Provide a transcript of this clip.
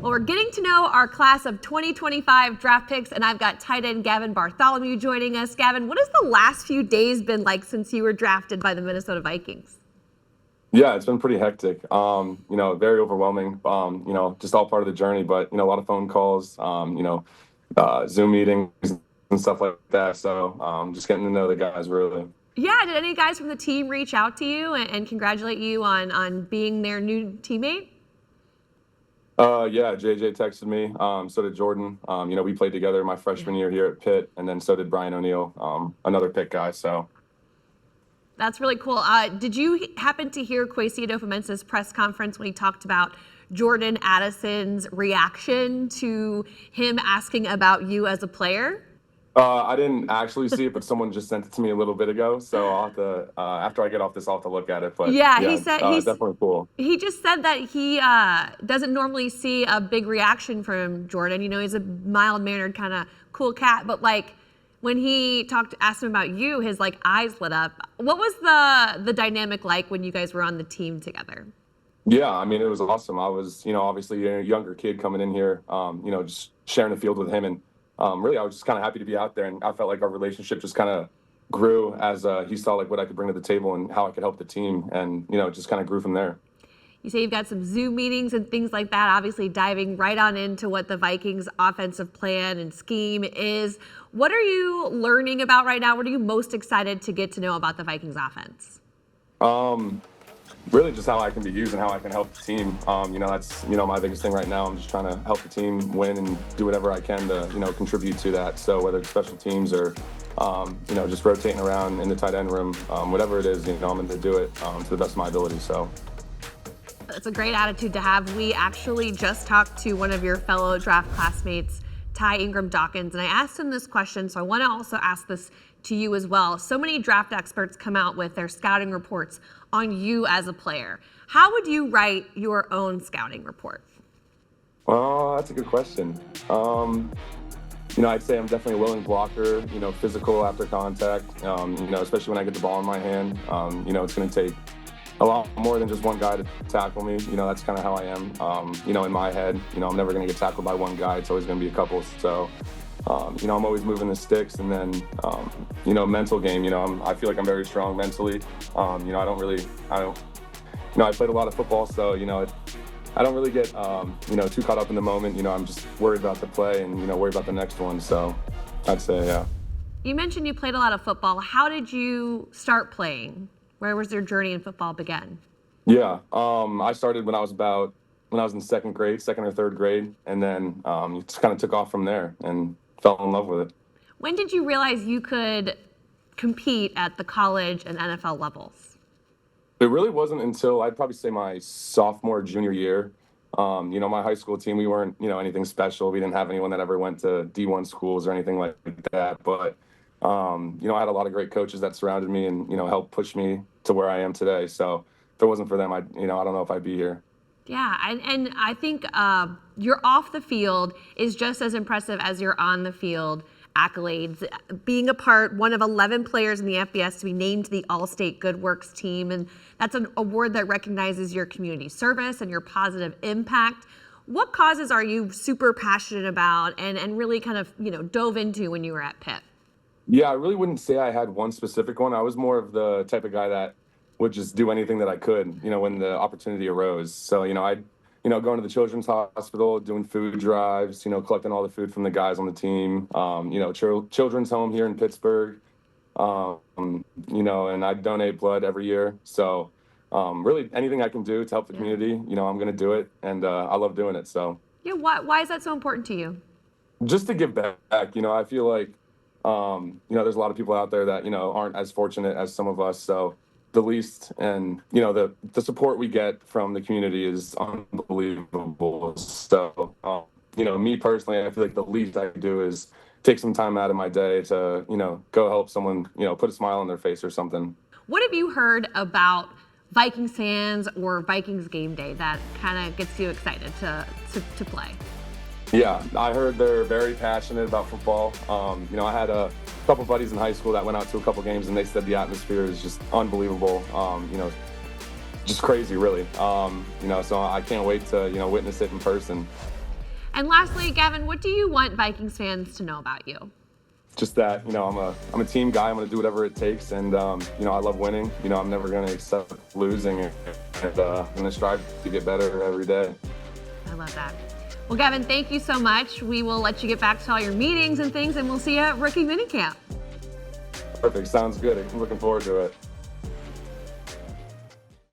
Well, we're getting to know our class of 2025 draft picks, and I've got tight end Gavin Bartholomew joining us. Gavin, what has the last few days been like since you were drafted by the Minnesota Vikings? Yeah, it's been pretty hectic. Very overwhelming. Just all part of the journey, but a lot of phone calls, Zoom meetings and stuff like that. So just getting to know the guys really. Yeah, did any guys from the team reach out to you and congratulate you on being their new teammate? Yeah, JJ texted me. So did Jordan. We played together my freshman year here at Pitt, and then so did Brian O'Neill, another Pitt guy. So. That's really cool. Did you happen to hear Kwesi Adofo-Mensah's press conference when he talked about Jordan Addison's reaction to him asking about you as a player? I didn't actually see it, but someone just sent it to me a little bit ago. So I'll have to, after I get off this, I'll have to look at it. But yeah, he said he's definitely cool. He just said that he doesn't normally see a big reaction from Jordan. He's a mild-mannered kind of cool cat, but like when he asked him about you, his like eyes lit up. What was the dynamic like when you guys were on the team together? Yeah, I mean, it was awesome. I was, obviously a younger kid coming in here, just sharing the field with him. And really, I was just kind of happy to be out there. And I felt like our relationship just kind of grew as he saw like what I could bring to the table and how I could help the team. And, just kind of grew from there. You say you've got some Zoom meetings and things like that, obviously diving right on into what the Vikings offensive plan and scheme is. What are you learning about right now? What are you most excited to get to know about the Vikings offense? Really just how I can be used and how I can help the team. That's, my biggest thing right now. I'm just trying to help the team win and do whatever I can to, contribute to that. So whether it's special teams or, just rotating around in the tight end room, whatever it is, I'm going to do it to the best of my ability. So. That's a great attitude to have. We actually just talked to one of your fellow draft classmates, Ty Ingram Dawkins, and I asked him this question, so I want to also ask this to you as well. So many draft experts come out with their scouting reports on you as a player. How would you write your own scouting report? Well, that's a good question. I'd say I'm definitely a willing blocker, physical after contact, especially when I get the ball in my hand. It's going to take a lot more than just one guy to tackle me. That's kind of how I am. In my head, I'm never going to get tackled by one guy. It's always going to be a couple. So, I'm always moving the sticks. And then, mental game, I feel like I'm very strong mentally. I played a lot of football. So, I don't really get, too caught up in the moment. I'm just worried about the play and, worried about the next one. So I'd say, yeah. You mentioned you played a lot of football. How did you start playing? Where was your journey in football began? Yeah, I started when I was in second or third grade, and then just kind of took off from there and fell in love with it. When did you realize you could compete at the college and NFL levels? It really wasn't until I'd probably say my sophomore, junior year. My high school team, we weren't, anything special. We didn't have anyone that ever went to D1 schools or anything like that, but I had a lot of great coaches that surrounded me and, helped push me to where I am today. So if it wasn't for them, I don't know if I'd be here. Yeah, and I think your off the field is just as impressive as your on the field accolades. Being one of 11 players in the FBS to be named to the All-State Good Works team, and that's an award that recognizes your community service and your positive impact. What causes are you super passionate about and really kind of, dove into when you were at Pitt? Yeah, I really wouldn't say I had one specific one. I was more of the type of guy that would just do anything that I could, when the opportunity arose. So, I'd, going to the children's hospital, doing food drives, collecting all the food from the guys on the team, children's home here in Pittsburgh, and I donate blood every year. So really anything I can do to help the community, I'm going to do it. And I love doing it. So yeah, why is that so important to you? Just to give back. I feel like, there's a lot of people out there that, aren't as fortunate as some of us. So the least and, the support we get from the community is unbelievable. So, me personally, I feel like the least I can do is take some time out of my day to, go help someone, put a smile on their face or something. What have you heard about Vikings fans or Vikings game day that kind of gets you excited to play? Yeah, I heard they're very passionate about football. I had a couple buddies in high school that went out to a couple games, and they said the atmosphere is just unbelievable. Just crazy, really. So I can't wait to witness it in person. And lastly, Gavin, what do you want Vikings fans to know about you? Just that I'm a team guy. I'm going to do whatever it takes, and I love winning. I'm never going to accept losing, and I'm going to strive to get better every day. I love that. Well, Gavin, thank you so much. We will let you get back to all your meetings and things, and we'll see you at rookie minicamp. Perfect. Sounds good. I'm looking forward to it.